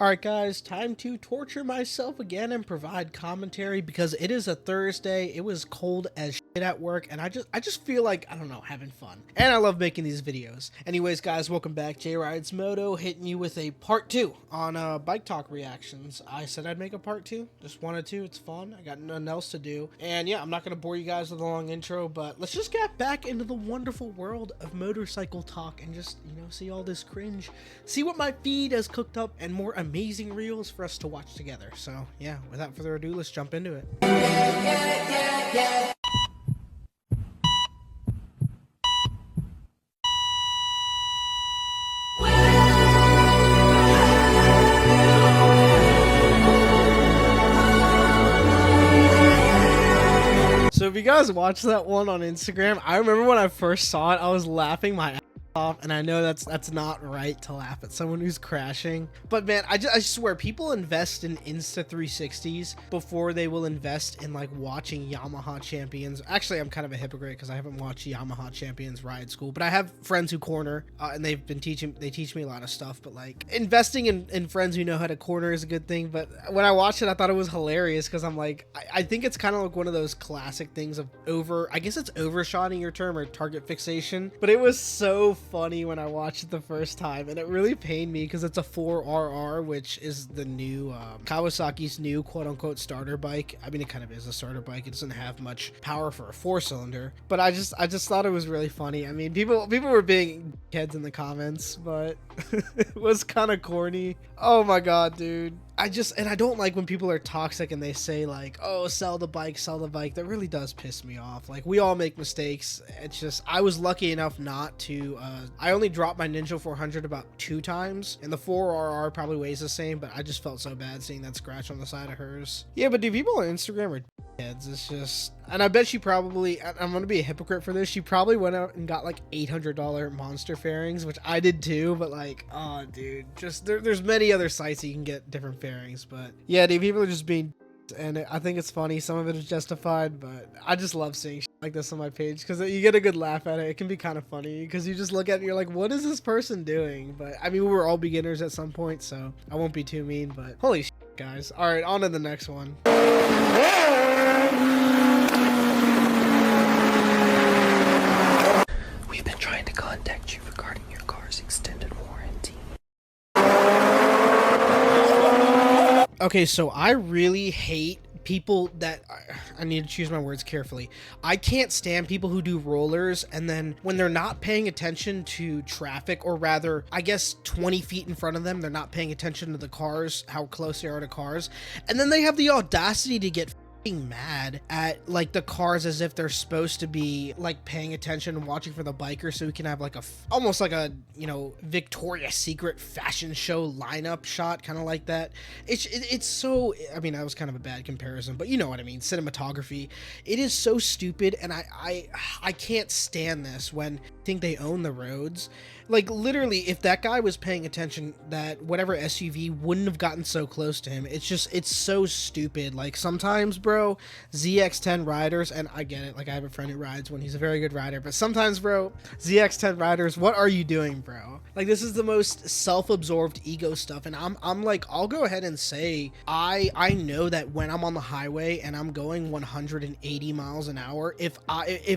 Alright guys, time to torture myself again and provide commentary because it is a Thursday. It was cold as shit at work and I just feel like, I don't know, having fun. And I love making these videos. Anyways guys, welcome back. J Rides Moto hitting you with a part 2 on Biketok reactions. I said I'd make a part 2. Just wanted to. It's fun. I got nothing else to do. And yeah, I'm not going to bore you guys with a long intro, but let's just get back into the wonderful world of motorcycle talk and just, you know, see all this cringe. See what my feed has cooked up and more amazing reels for us to watch together. So yeah, without further ado, let's jump into it. So if you guys watched that one on Instagram, I remember when I first saw it, I was laughing my ass off, and I know that's not right to laugh at someone who's crashing, but man, I swear people invest in Insta 360s before they will invest in like watching Yamaha champions. Actually, I'm kind of a hypocrite because I haven't watched Yamaha champions ride school, but I have friends who corner and they teach me a lot of stuff. But like investing in friends who know how to corner is a good thing. But when I watched it, I thought it was hilarious because I'm like, I think it's kind of like one of those classic things of I guess it's overshotting your term or target fixation, but it was so funny when I watched it the first time, and it really pained me because it's a 4RR, which is the new Kawasaki's new quote-unquote starter bike. I mean, it kind of is a starter bike. It doesn't have much power for a 4-cylinder, but I just thought it was really funny. I mean, people were being heads in the comments, but it was kind of corny. Oh my god, dude. I don't like when people are toxic and they say like, oh, sell the bike. That really does piss me off. Like, we all make mistakes. It's just, I was lucky enough not to, I only dropped my Ninja 400 about 2 times, and the 4RR probably weighs the same, but I just felt so bad seeing that scratch on the side of hers. Yeah, but dude, people on Instagram are heads. It's just, and I bet she probably, I'm gonna be a hypocrite for this, she probably went out and got like $800 monster fairings, which I did too, but like, oh dude, just there's many other sites that you can get different fairings. But yeah, dude, people are just being, and I think it's funny. Some of it is justified, but I just love seeing shit like this on my page because you get a good laugh at it. It can be kind of funny because you just look at it and you're like, what is this person doing? But I mean, we were all beginners at some point, so I won't be too mean, but holy shit, guys. All right, on to the next one. We've been trying to contact you regarding your car's extended warranty. Okay, so I really hate people that, I need to choose my words carefully. I can't stand people who do rollers and then when they're not paying attention to traffic, or rather, I guess 20 feet in front of them, they're not paying attention to the cars, how close they are to cars, and then they have the audacity to get mad at like the cars as if they're supposed to be like paying attention and watching for the biker, so we can have like almost like a, you know, Victoria's Secret fashion show lineup shot, kind of like that. It's so, I mean, that was kind of a bad comparison, but you know what I mean. Cinematography, it is so stupid, and I can't stand this when I think they own the roads. Like, literally, if that guy was paying attention, that whatever SUV wouldn't have gotten so close to him. It's just, it's so stupid. Like, sometimes, bro, ZX10 riders, and I get it, like, I have a friend who rides one, he's a very good rider, but sometimes, bro, ZX10 riders, what are you doing, bro? Like, this is the most self-absorbed ego stuff, and I'm like, I'll go ahead and say, I know that when I'm on the highway and I'm going 180 miles an hour, if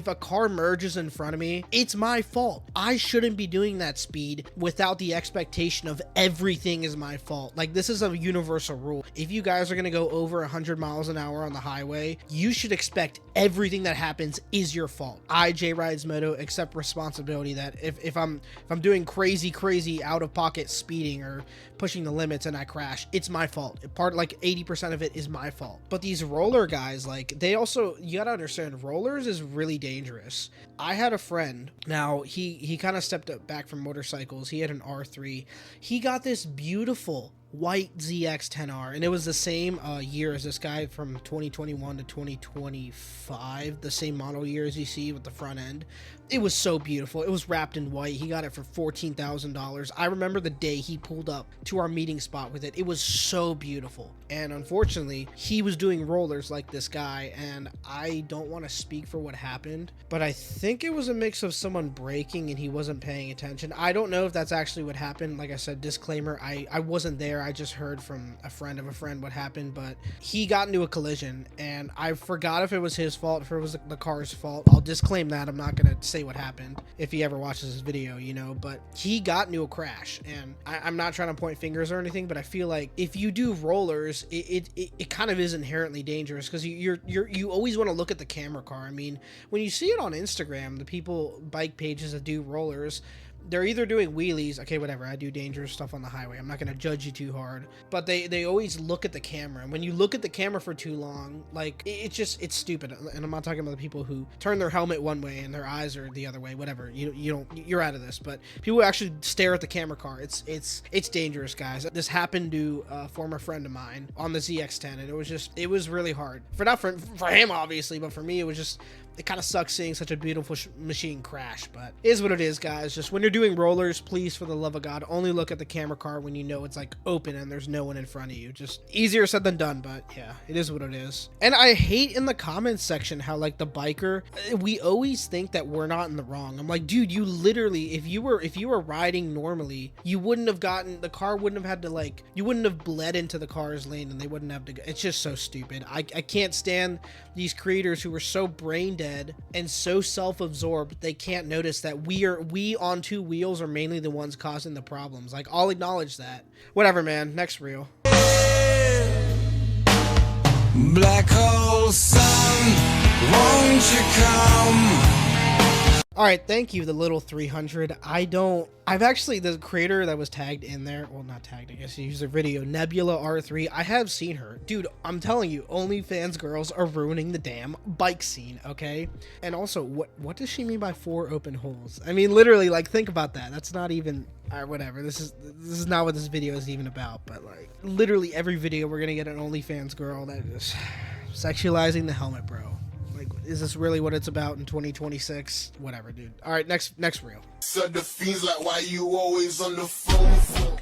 a car merges in front of me, it's my fault. I shouldn't be doing that speed without the expectation of everything is my fault. Like, this is a universal rule. If you guys are gonna go over 100 miles an hour on the highway, you should expect everything that happens is your fault. I, J Rides Moto, accept responsibility that if I'm doing crazy out of pocket speeding or pushing the limits and I crash, it's my fault. Part, like 80% of it is my fault. But these roller guys, like, they also, you gotta understand, rollers is really dangerous. I had a friend, now he kind of stepped back from motorcycles. He had an R3. He got this beautiful white ZX10R, and it was the same year as this guy from 2021 to 2025, the same model year as you see with the front end. It was so beautiful. It was wrapped in white. He got it for $14,000. I remember the day he pulled up to our meeting spot with it. It was so beautiful. And unfortunately, he was doing rollers like this guy, and I don't want to speak for what happened, but I think it was a mix of someone braking and he wasn't paying attention. I don't know if that's actually what happened. Like I said, disclaimer, I wasn't there. I just heard from a friend of a friend what happened, but he got into a collision, and I forgot if it was his fault, if it was the car's fault. I'll disclaim that. I'm not going to say what happened if he ever watches this video, you know, but he got into a crash, and I'm not trying to point fingers or anything, but I feel like if you do rollers, it kind of is inherently dangerous, because you always want to look at the camera car. I mean, when you see it on Instagram, the bike pages that do rollers, they're either doing wheelies. Okay, whatever, I do dangerous stuff on the highway, I'm not going to judge you too hard, but they always look at the camera, and when you look at the camera for too long, like, it's stupid. And I'm not talking about the people who turn their helmet one way and their eyes are the other way, whatever, you're out of this, but people who actually stare at the camera car, it's dangerous, guys. This happened to a former friend of mine on the ZX10, and it was really hard for him, obviously, but for me, it kind of sucks seeing such a beautiful machine crash, but it is what it is, guys. Just when you're doing rollers, please, for the love of God, only look at the camera car when you know it's like open and there's no one in front of you. Just easier said than done, but yeah, it is what it is. And I hate in the comments section how, like, the biker, we always think that we're not in the wrong. I'm like, dude, you literally, if you were riding normally, you wouldn't have the car wouldn't have had to, like, you wouldn't have bled into the car's lane, and they wouldn't have to. It's just so stupid. I can't stand these creators who are so brain dead and so self-absorbed they can't notice that we on two wheels are mainly the ones causing the problems. Like, I'll acknowledge that. Whatever, man. Next reel. Black hole sun, won't you come? All right, thank you, the little 300. I've actually, the creator that was tagged in there, well, not tagged, I guess, he used a video, Nebula R3. I have seen her. Dude, I'm telling you, OnlyFans girls are ruining the damn bike scene, okay? And also, what does she mean by 4 open holes? I mean, literally, like, think about that. That's not even, all right, whatever. This is not what this video is even about, but, like, literally every video we're gonna get an OnlyFans girl that is sexualizing the helmet, bro. Is this really what it's about in 2026? Whatever, dude. All right, next reel. So the fiends like, why you always on the phone for?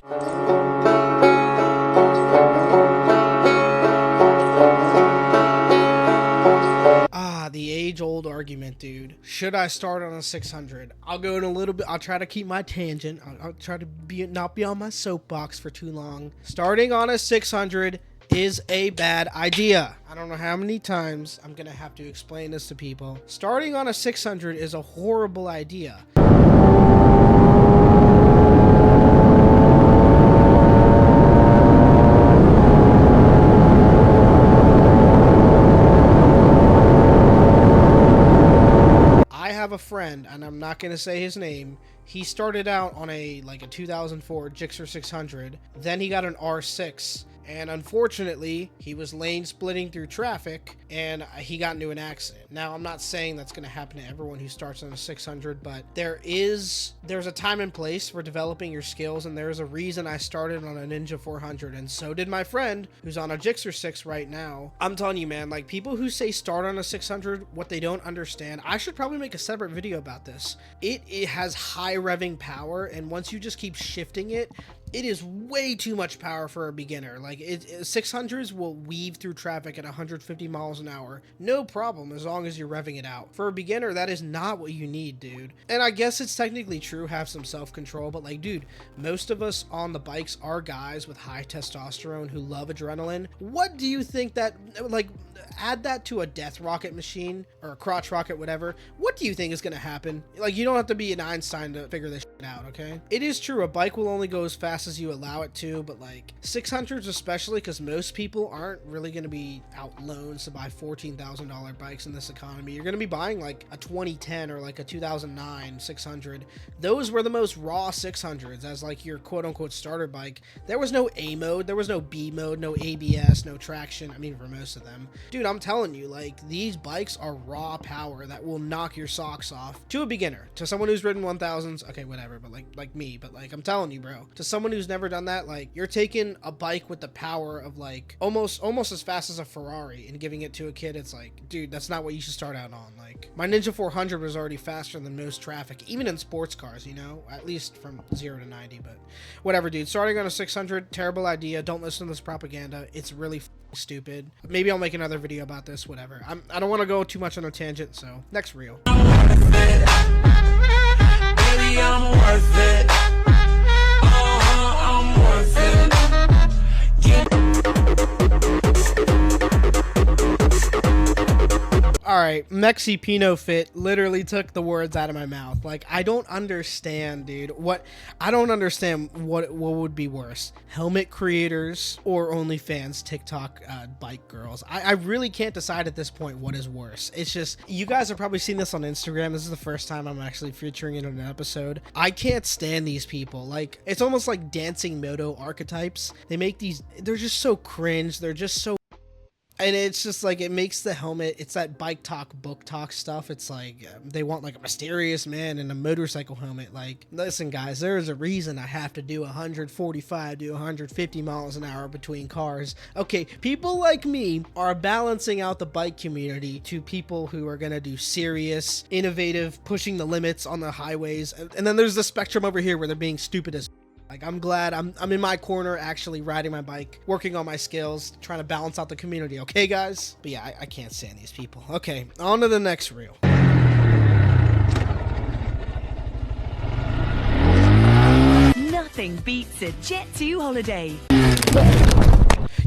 The age-old argument, dude. Should I start on a 600? I'll go in a little bit. I'll try to keep my tangent. I'll try to not be on my soapbox for too long. Starting on a 600 is a bad idea. I don't know how many times I'm gonna have to explain this to people. Starting on a 600 is a horrible idea. I have a friend, and I'm not gonna say his name. He started out on a 2004 Gixxer 600, then he got an R6, and unfortunately he was lane splitting through traffic and he got into an accident. Now, I'm not saying that's going to happen to everyone who starts on a 600, but there's a time and place for developing your skills, and there's a reason I started on a Ninja 400, and so did my friend who's on a Gixxer 6 right now. I'm telling you, man, like, people who say start on a 600, what they don't understand, I should probably make a separate video about this. It has high revving power, and once you just keep shifting it, it is way too much power for a beginner. Like, 600s will weave through traffic at 150 miles an hour, no problem, as long as you're revving it out. For a beginner, that is not what you need, dude. And I guess it's technically true, have some self-control, but, like, dude, most of us on the bikes are guys with high testosterone who love adrenaline. What do you think that, like, add that to a death rocket machine or a crotch rocket, whatever. What do you think is going to happen? Like, you don't have to be an Einstein to figure this shit out, okay? It is true, a bike will only go as fast as you allow it to, but, like, 600s especially, because most people aren't really going to be out loans to buy $14,000 bikes in this economy. You're going to be buying, like, a 2010 or, like, a 2009 600. Those were the most raw 600s as, like, your quote-unquote starter bike. There was no A mode, there was no B mode, no ABS, no traction. I mean, for most of them. Dude, I'm telling you, like, these bikes are raw power that will knock your socks off. To a beginner, to someone who's ridden 1000s, okay, whatever, but like me, but, like, I'm telling you, bro, to someone who's never done that, like, you're taking a bike with the power of, like, almost as fast as a Ferrari and giving it to a kid. It's like, dude, that's not what you should start out on. Like, my Ninja 400 was already faster than most traffic, even in sports cars, you know, at least from 0 to 90, but whatever, dude. Starting on a 600, terrible idea. Don't listen to this propaganda. It's really stupid. Maybe I'll make another video about this, whatever. I don't want to go too much on a tangent, so next reel. Baby, I'm worth it. I'm worth it. right, Mexi Pino Fit literally took the words out of my mouth. Like, I don't understand, dude. I don't understand what would be worse, helmet creators or OnlyFans TikTok bike girls. I really can't decide at this point what is worse. It's just, you guys have probably seen this on Instagram. This is the first time I'm actually featuring it in an episode. I can't stand these people. Like, it's almost like dancing moto archetypes. They make these, they're just so cringe. They're just so, and it's just like, it makes the helmet, it's that bike talk, book talk stuff. It's like, they want like a mysterious man in a motorcycle helmet. Like, listen guys, there is a reason I have to do 145 to 150 miles an hour between cars. Okay, people like me are balancing out the bike community to people who are gonna do serious, innovative, pushing the limits on the highways. And then there's the spectrum over here where they're being stupid as like, I'm glad I'm in my corner actually riding my bike, working on my skills, trying to balance out the community, okay guys? But yeah, I can't stand these people. Okay, on to the next reel. Nothing beats a Jet 2 holiday.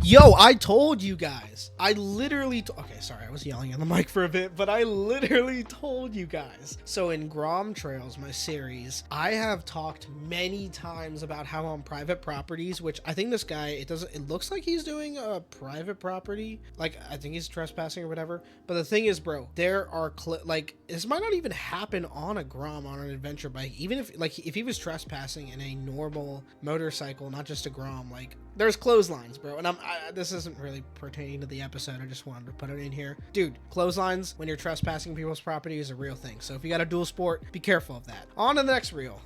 Yo, I told you guys. I literally okay, sorry, I was yelling in the mic for a bit, but I literally told you guys. So in Grom Trails, my series, I have talked many times about how on private properties, which I think this guy, it looks like he's doing a private property. Like, I think he's trespassing or whatever. But the thing is, bro, there are like, this might not even happen on a Grom, on an adventure bike. Even if he was trespassing in a normal motorcycle, not just a Grom, like, there's clotheslines, bro. And this isn't really pertaining to the episode. I just wanted to put it in here. Dude, clotheslines when you're trespassing people's property is a real thing. So if you got a dual sport, be careful of that. On to the next reel.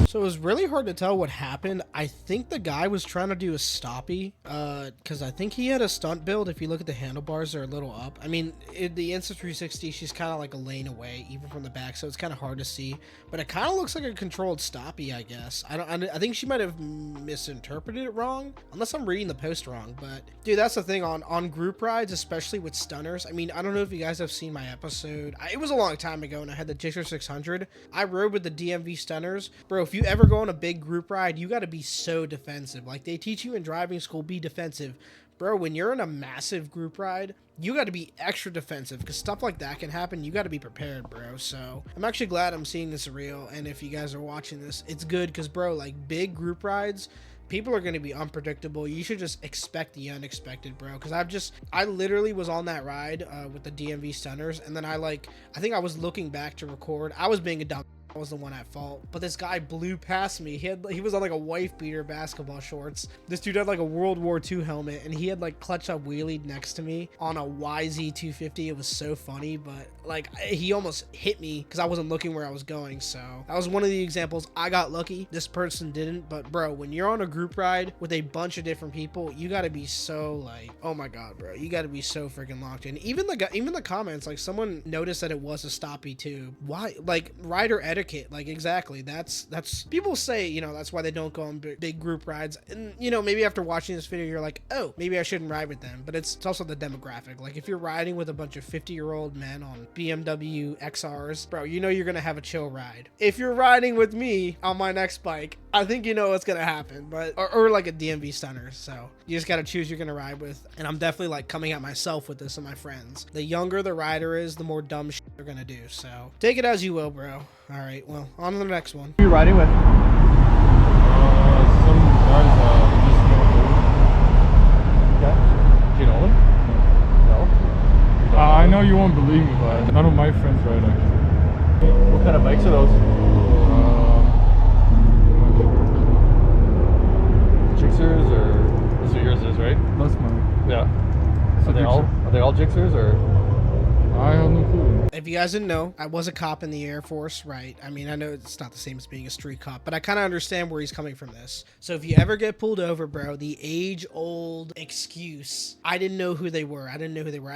So it was really hard to tell what happened. I think the guy was trying to do a stoppie, because I think he had a stunt build. If you look at the handlebars, they're a little up. I mean, the Insta360, she's kind of like a lane away, even from the back, so it's kind of hard to see. But it kind of looks like a controlled stoppie, I guess. I think she might have misinterpreted it wrong, unless I'm reading the post wrong. But dude, that's the thing on group rides, especially with stunners. I mean, I don't know if you guys have seen my episode. It was a long time ago, and I had the GX600. I rode with the DMV stunners, bro. If you ever go on a big group ride, you got to be so defensive. Like, they teach you in driving school, be defensive, bro. When you're in a massive group ride, you got to be extra defensive, because stuff like that can happen. You got to be prepared, bro. So I'm actually glad I'm seeing this reel, and if you guys are watching this, it's good, because bro, like, big group rides, people are going to be unpredictable. You should just expect the unexpected, bro. Because I literally was on that ride with the DMV stunners, and then I think I was looking back to record. I was being a dumb, I was the one at fault, but this guy blew past me. He was on like a wife beater basketball shorts. This dude had like a World War II helmet, and he had like clutch up wheelied next to me on a YZ250. It was so funny, but like, he almost hit me because I wasn't looking where I was going. So that was one of the examples. I got lucky, this person didn't. But bro, when you're on a group ride with a bunch of different people, you got to be so like, oh my god, bro, you got to be so freaking locked in. Even the comments, like, someone noticed that it was a stoppie too. Why? Like, rider etiquette. Like, exactly, that's people say, you know, that's why they don't go on big group rides. And you know, maybe after watching this video, you're like, oh, maybe I shouldn't ride with them. But it's also the demographic. Like, if you're riding with a bunch of 50-year-old men on BMW XRs, bro, you know you're gonna have a chill ride. If you're riding with me on my next bike, I think you know what's gonna happen. But or like a DMV stunner. So you just gotta choose who you're gonna ride with. And I'm definitely like coming at myself with this and my friends. The younger the rider is, the more dumb shit they're gonna do. So take it as you will, bro. All right, well, on to the next one. Who are you riding with? Some guys, just Okay. Do you know him? No. I know you won't believe me, but none of my friends ride actually. What kind of bikes are those? Jixers or? This is yours is, right? That's mine. Yeah. So Are they all Jixers or? I have no clue. If you guys didn't know, I was a cop in the Air Force, right? I mean, I know it's not the same as being a street cop, but I kind of understand where he's coming from this. So if you ever get pulled over, bro, the age-old excuse, I didn't know who they were. I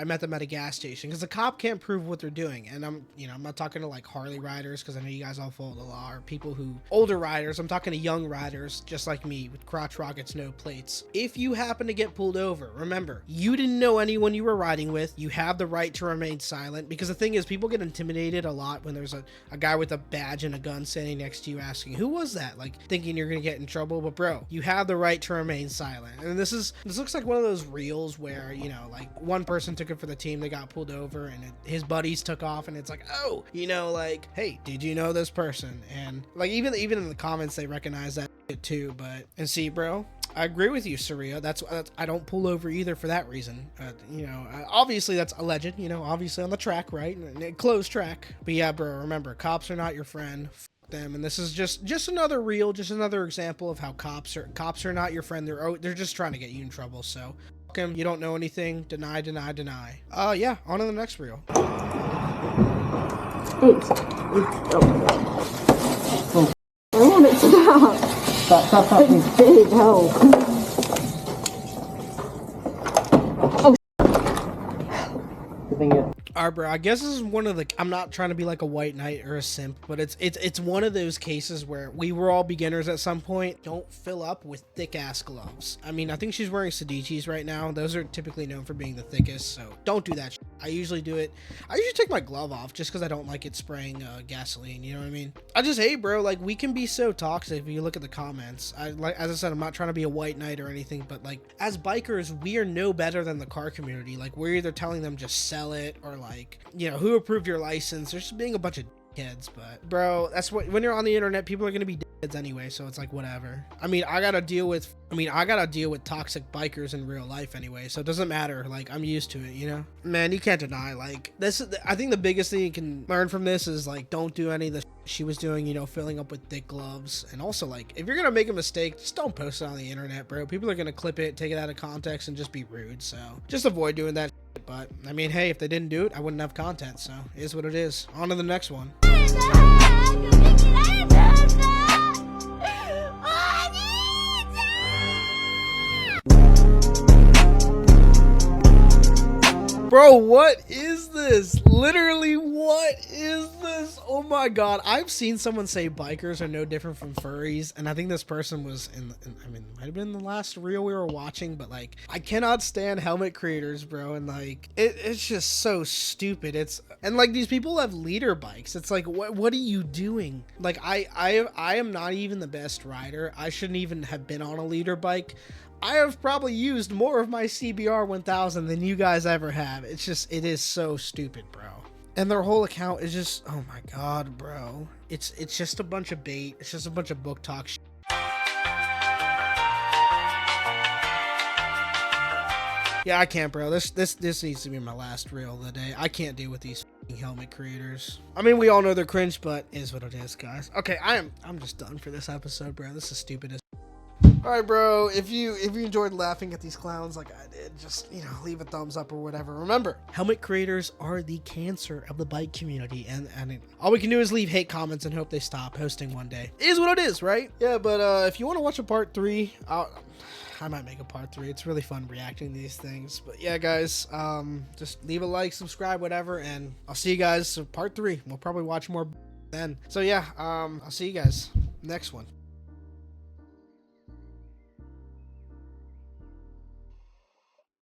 met them at a gas station, because the cop can't prove what they're doing. And I'm not talking to like Harley riders, because I know you guys all follow the law, or people who, older riders. I'm talking to young riders, just like me, with crotch rockets, no plates. If you happen to get pulled over, remember, you didn't know anyone you were riding with. You have the right to remain silent. silent, because the thing is, people get intimidated a lot when there's a guy with a badge and a gun standing next to you asking, who was that? Like, thinking you're gonna get in trouble. But bro, you have the right to remain silent. And this looks like one of those reels where, you know, like one person took it for the team, they got pulled over, and his buddies took off, and it's like, oh, you know, like, hey, did you know this person? And like, even in the comments, they recognize that too. But, and see, bro, I agree with you, Saria. That's I don't pull over either for that reason. You know, obviously that's alleged, you know, obviously on the track, right? Closed track. But yeah, bro, remember, cops are not your friend. F them. And this is just another reel, just another example of how cops are not your friend. They're just trying to get you in trouble. So fuck them. You don't know anything. Deny, deny, deny. Yeah, on to the next reel. It's big, hell. Alright, bro, I guess this is one of the, I'm not trying to be like a white knight or a simp, but it's one of those cases where we were all beginners at some point. Don't fill up with thick ass gloves. I mean, I think she's wearing Sedicis right now. Those are typically known for being the thickest, so don't do that shit. I usually do it. I usually take my glove off just because I don't like it spraying gasoline, you know what I mean? I just hate, bro, like, we can be so toxic if you look at the comments. Like, as I said, I'm not trying to be a white knight or anything, but like, as bikers, we are no better than the car community. Like, we're either telling them just sell it, or like, you know, who approved your license? There's just being a bunch of kids. But bro, that's what, when you're on the internet, people are gonna be kids anyway, so it's like whatever. I mean, I gotta deal with toxic bikers in real life anyway, so it doesn't matter. Like, I'm used to it, you know? Man, you can't deny, like, this is, I think the biggest thing you can learn from this is like, don't do any of the she was doing, you know, filling up with thick gloves. And also, like, if you're gonna make a mistake, just don't post it on the internet, bro. People are gonna clip it, take it out of context, and just be rude. So just avoid doing that. But I mean, hey, if they didn't do it, I wouldn't have content, so it is what it is. On to the next one. Bro, what is this? Literally, what is this? Oh my god. I've seen someone say bikers are no different from furries, and I think this person was I mean, might have been the last reel we were watching, but like, I cannot stand helmet creators, bro, and like, it's just so stupid. And like, these people have leader bikes. It's like, what are you doing? Like, I am not even the best rider. I shouldn't even have been on a leader bike. I have probably used more of my CBR 1000 than you guys ever have. It's just, it is so stupid, bro. And their whole account is just, oh my god, bro. It's just a bunch of bait. It's just a bunch of book talk shit. Yeah, I can't, bro. This needs to be my last reel of the day. I can't deal with these helmet creators. I mean, we all know they're cringe, but it is what it is, guys. Okay, I'm just done for this episode, bro. This is stupid as. Alright, bro, if you enjoyed laughing at these clowns like I did, just, you know, leave a thumbs up or whatever. Remember, helmet creators are the cancer of the bike community, and all we can do is leave hate comments and hope they stop posting one day. It is what it is, right? Yeah, but if you want to watch a part 3, I might make a part 3. It's really fun reacting to these things. But yeah, guys, just leave a like, subscribe, whatever, and I'll see you guys for part 3. We'll probably watch more then. So yeah, I'll see you guys next one.